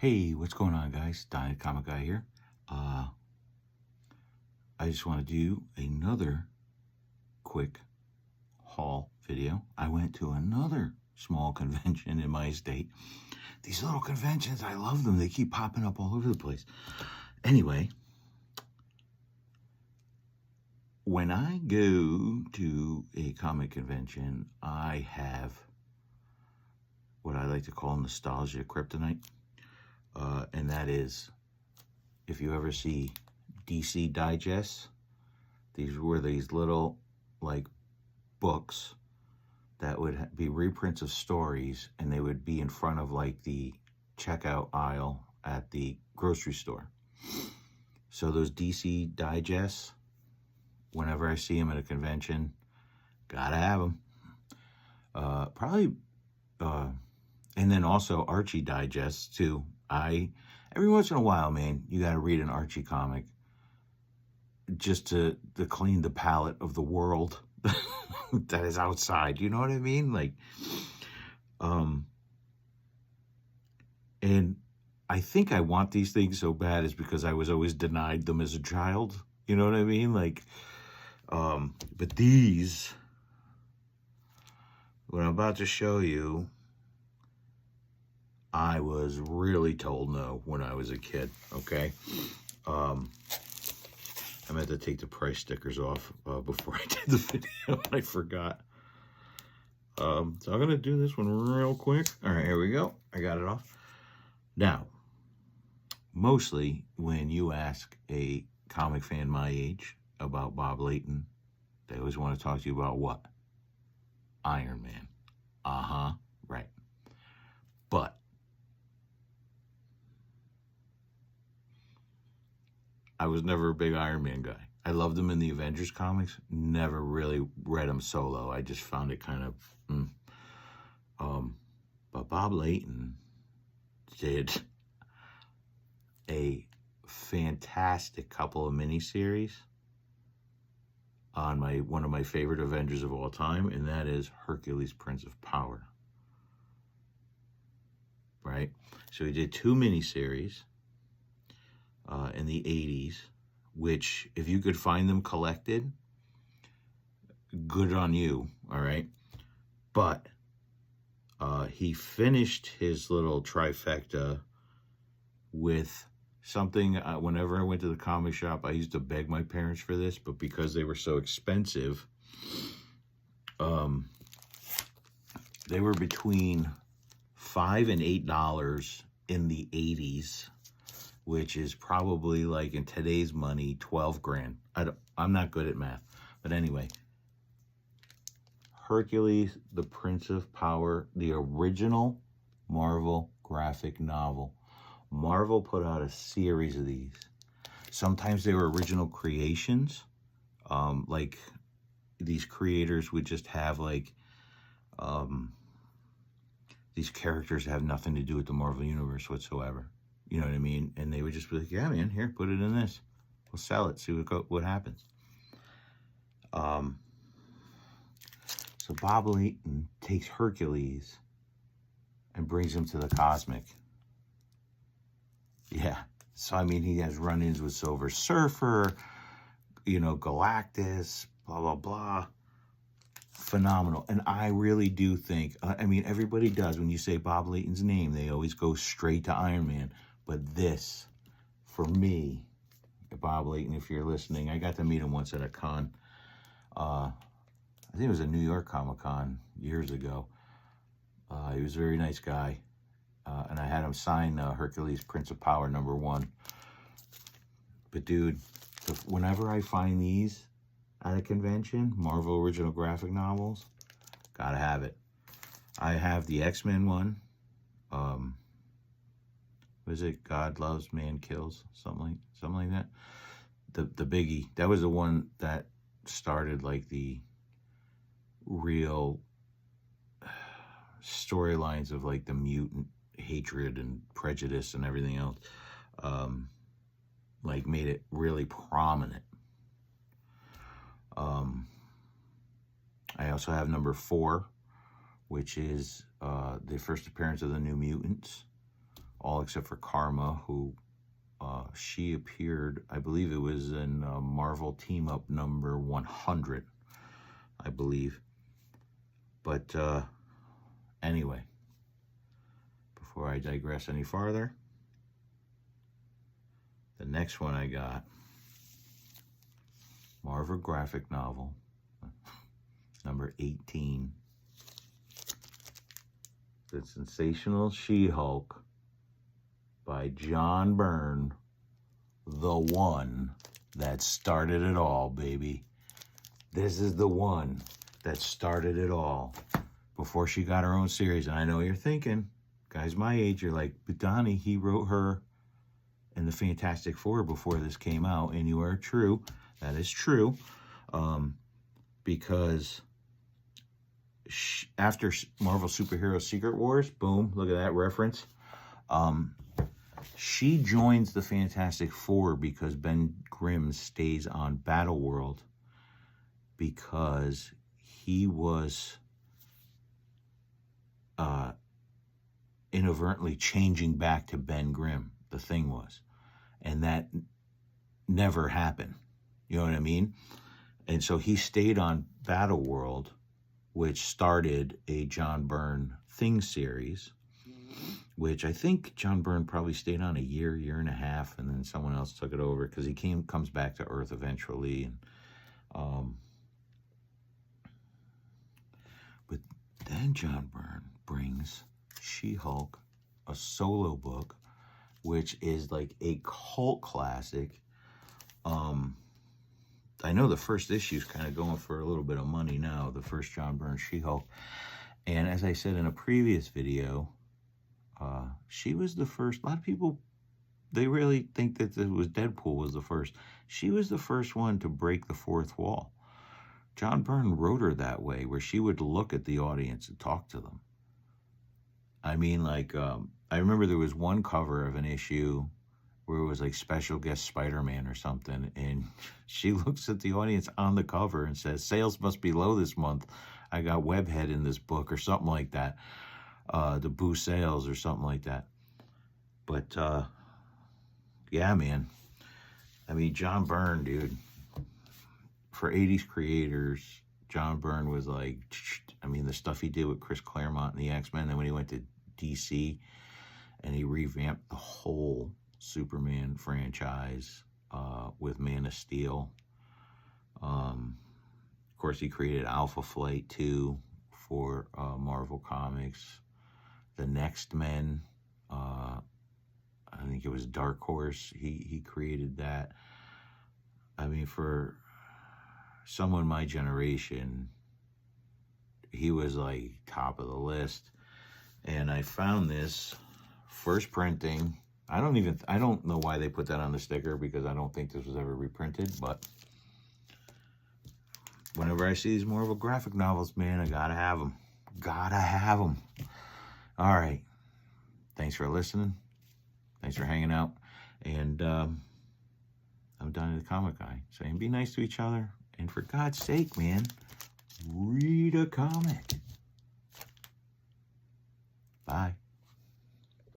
Hey, what's going on, guys? Donny, Comic Guy here. I just want to do another quick haul video. I went to another small convention in my state. These little conventions, I love them. They keep popping up all over the place. Anyway, when I go to a comic convention, I have what I like to call nostalgia kryptonite. And that is, if you ever see DC Digests, these were these little, like, books that would be reprints of stories, and they would be in front of, like, the checkout aisle at the grocery store. So those DC Digests, whenever I see them at a convention, gotta have them. And then also Archie Digests, too. Every once in a while, man, you gotta read an Archie comic just to clean the palette of the world that is outside. You know what I mean? Like, and I think I want these things so bad is because I was always denied them as a child. You know what I mean? Like, but these, what I'm about to show you, I was really told no when I was a kid, okay? I meant to take the price stickers off before I did the video. I forgot. So I'm going to do this one real quick. All right, here we go. I got it off. Now, mostly when you ask a comic fan my age about Bob Layton, they always want to talk to you about what? Iron Man. Right. But I was never a big Iron Man guy. I loved him in the Avengers comics. Never really read him solo. I just found it kind of... But Bob Layton did a fantastic couple of miniseries on one of my favorite Avengers of all time, and that is Hercules, Prince of Power. Right? So he did 2 miniseries in the 80s, which, if you could find them collected, good on you, all right? But he finished his little trifecta with something, whenever I went to the comic shop, I used to beg my parents for this, but because they were so expensive, they were between $5 and $8 in the 80s, which is probably, like, in today's money, 12 grand. I'm not good at math. But anyway, Hercules, the Prince of Power, the original Marvel graphic novel. Marvel put out a series of these. Sometimes they were original creations. Like, these creators would just have, like, these characters have nothing to do with the Marvel Universe whatsoever. You know what I mean? And they would just be like, yeah, man, here, put it in this. We'll sell it, see what happens. So Bob Layton takes Hercules and brings him to the cosmic. Yeah. So, I mean, he has run-ins with Silver Surfer, you know, Galactus, blah, blah, blah. Phenomenal. And I really do think, I mean, everybody does. When you say Bob Layton's name, they always go straight to Iron Man. But this, for me, Bob Layton, if you're listening, I got to meet him once at a con. I think it was a New York Comic-Con years ago. He was a very nice guy. And I had him sign Hercules, Prince of Power, #1. But, dude, whenever I find these at a convention, Marvel original graphic novels, gotta have it. I have the X-Men one. Was it God Loves, Man Kills? Something like that. The biggie. That was the one that started, like, the real storylines of, like, the mutant hatred and prejudice and everything else. Like, made it really prominent. I also have #4, which is the first appearance of the New Mutants. all except for Karma, who she appeared, I believe it was in Marvel Team Up number 100, I believe. But anyway, before I digress any farther, the next one I got, Marvel graphic novel, number 18. The Sensational She-Hulk by John Byrne, the one that started it all, baby. This is the one that started it all before she got her own series. And I know you're thinking, guys my age, you're like, but Donny, he wrote her in the Fantastic Four before this came out. And you are true. That is true. Because after Marvel Superhero Secret Wars, boom, look at that reference. She joins the Fantastic Four because Ben Grimm stays on Battleworld because he was inadvertently changing back to Ben Grimm, the Thing was. And that never happened. You know what I mean? And so he stayed on Battleworld, which started a John Byrne Thing series, which I think John Byrne probably stayed on a year and a half, and then someone else took it over because he comes back to Earth eventually. And but then John Byrne brings She-Hulk, a solo book, which is like a cult classic. I know the first issue is kind of going for a little bit of money now, the first John Byrne She-Hulk. And as I said in a previous video, she was the first. A lot of people, they really think that it was Deadpool was the first. She was the first one to break the fourth wall. John Byrne wrote her that way, where she would look at the audience and talk to them. I mean, like, I remember there was one cover of an issue where it was like special guest Spider-Man or something, and she looks at the audience on the cover and says, "Sales must be low this month. I got Webhead in this book," or something like that, to boost sales or something like that. But yeah, man. I mean, John Byrne, dude. For 80s creators, John Byrne was like, I mean, the stuff he did with Chris Claremont and the X-Men, then when he went to DC and he revamped the whole Superman franchise with Man of Steel. Of course, he created Alpha Flight 2 for Marvel Comics. The Next Men, I think it was Dark Horse. He created that. I mean, for someone my generation, he was like top of the list. And I found this first printing. I don't know why they put that on the sticker, because I don't think this was ever reprinted, but whenever I see these Marvel graphic novels, man, I gotta have them. Gotta have them. All right. Thanks for listening. Thanks for hanging out. And I'm Donny the Comic Guy saying be nice to each other. And for God's sake, man, read a comic. Bye.